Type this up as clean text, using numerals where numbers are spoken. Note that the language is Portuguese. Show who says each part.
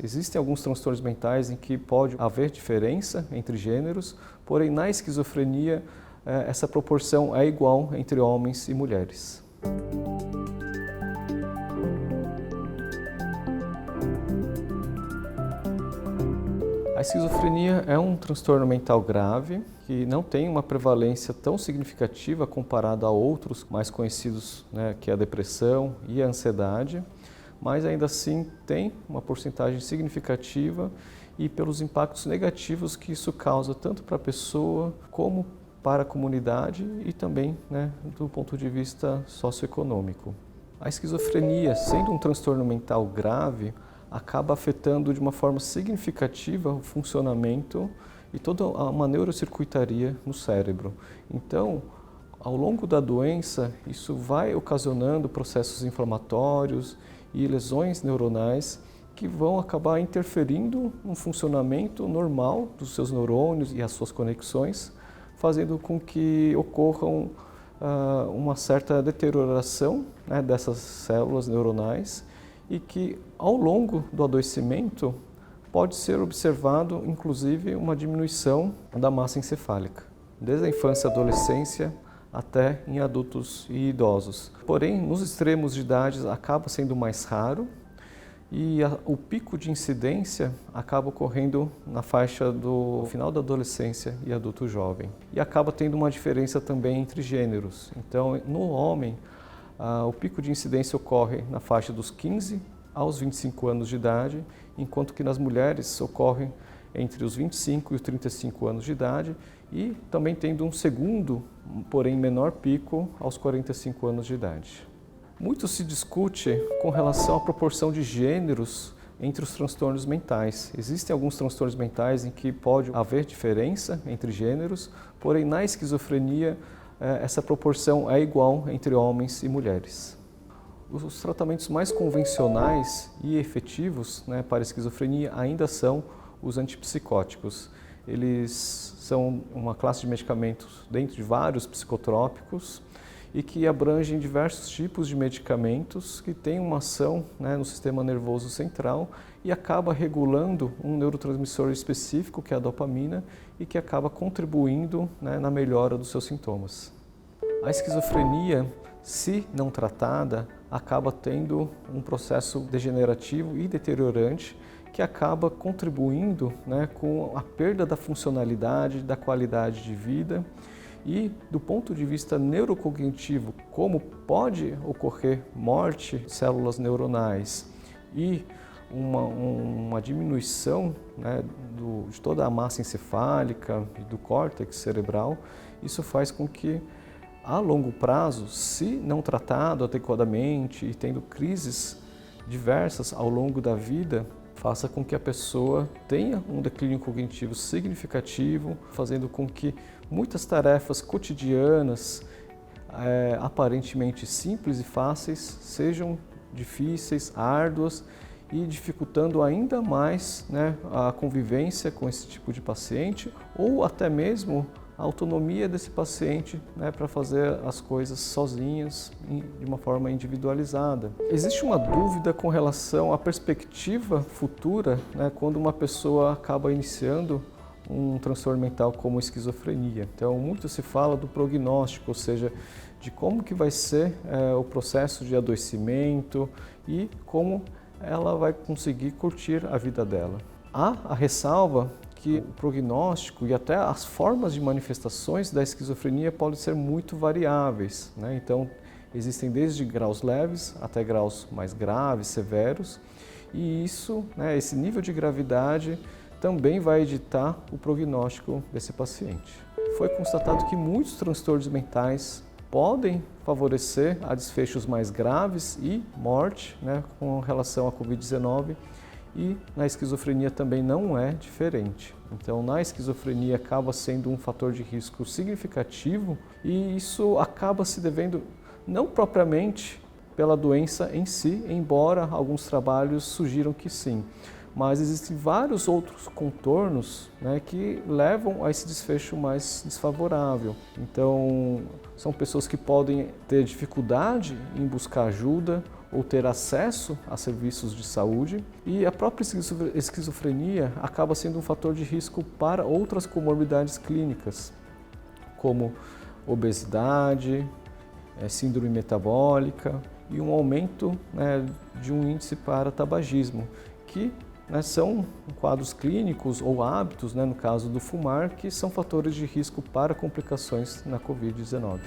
Speaker 1: Existem alguns transtornos mentais em que pode haver diferença entre gêneros, porém na esquizofrenia essa proporção é igual entre homens e mulheres. A esquizofrenia é um transtorno mental grave que não tem uma prevalência tão significativa comparada a outros mais conhecidos, que é a depressão e a ansiedade, mas ainda assim tem uma porcentagem significativa e pelos impactos negativos que isso causa tanto para a pessoa como para a comunidade e também do ponto de vista socioeconômico. A esquizofrenia, sendo um transtorno mental grave, acaba afetando de uma forma significativa o funcionamento e toda uma neurocircuitaria no cérebro. Então, ao longo da doença, isso vai ocasionando processos inflamatórios e lesões neuronais que vão acabar interferindo no funcionamento normal dos seus neurônios e as suas conexões, fazendo com que ocorram uma certa deterioração dessas células neuronais e que, ao longo do adoecimento, pode ser observado, inclusive, uma diminuição da massa encefálica, desde a infância e adolescência até em adultos e idosos. Porém, nos extremos de idade acaba sendo mais raro e o pico de incidência acaba ocorrendo na faixa do final da adolescência e adulto jovem. E acaba tendo uma diferença também entre gêneros. Então, no homem, o pico de incidência ocorre na faixa dos 15 aos 25 anos de idade, enquanto que nas mulheres ocorre entre os 25 e os 35 anos de idade e também tendo um segundo, porém menor pico aos 45 anos de idade. Muito se discute com relação à proporção de gêneros entre os transtornos mentais. Existem alguns transtornos mentais em que pode haver diferença entre gêneros, porém na esquizofrenia essa proporção é igual entre homens e mulheres. Os tratamentos mais convencionais e efetivos para a esquizofrenia ainda são os antipsicóticos. Eles são uma classe de medicamentos dentro de vários psicotrópicos e que abrangem diversos tipos de medicamentos que têm uma ação no sistema nervoso central e acaba regulando um neurotransmissor específico, que é a dopamina, e que acaba contribuindo na melhora dos seus sintomas. A esquizofrenia, se não tratada, acaba tendo um processo degenerativo e deteriorante que acaba contribuindo com a perda da funcionalidade, da qualidade de vida e, do ponto de vista neurocognitivo, como pode ocorrer morte de células neuronais e uma diminuição de toda a massa encefálica e do córtex cerebral, isso faz com que, a longo prazo, se não tratado adequadamente e tendo crises diversas ao longo da vida, faça com que a pessoa tenha um declínio cognitivo significativo, fazendo com que muitas tarefas cotidianas, aparentemente simples e fáceis, sejam difíceis, árduas e dificultando ainda mais a convivência com esse tipo de paciente ou até mesmo a autonomia desse paciente para fazer as coisas sozinhas, de uma forma individualizada. Existe uma dúvida com relação à perspectiva futura quando uma pessoa acaba iniciando um transtorno mental como a esquizofrenia. Então, muito se fala do prognóstico, ou seja, de como que vai ser o processo de adoecimento e como ela vai conseguir curtir a vida dela. Há a ressalva que o prognóstico e até as formas de manifestações da esquizofrenia podem ser muito variáveis. Então, existem desde graus leves até graus mais graves, severos, e isso, esse nível de gravidade também vai editar o prognóstico desse paciente. Foi constatado que muitos transtornos mentais podem favorecer a desfechos mais graves e morte com relação à Covid-19, e na esquizofrenia também não é diferente. Então, na esquizofrenia acaba sendo um fator de risco significativo e isso acaba se devendo não propriamente pela doença em si, embora alguns trabalhos sugiram que sim, mas existem vários outros contornos que levam a esse desfecho mais desfavorável. Então, são pessoas que podem ter dificuldade em buscar ajuda ou ter acesso a serviços de saúde, e a própria esquizofrenia acaba sendo um fator de risco para outras comorbidades clínicas, como obesidade, síndrome metabólica e um aumento, né, de um índice para tabagismo, que, né, são quadros clínicos ou hábitos, né, no caso do fumar, que são fatores de risco para complicações na Covid-19.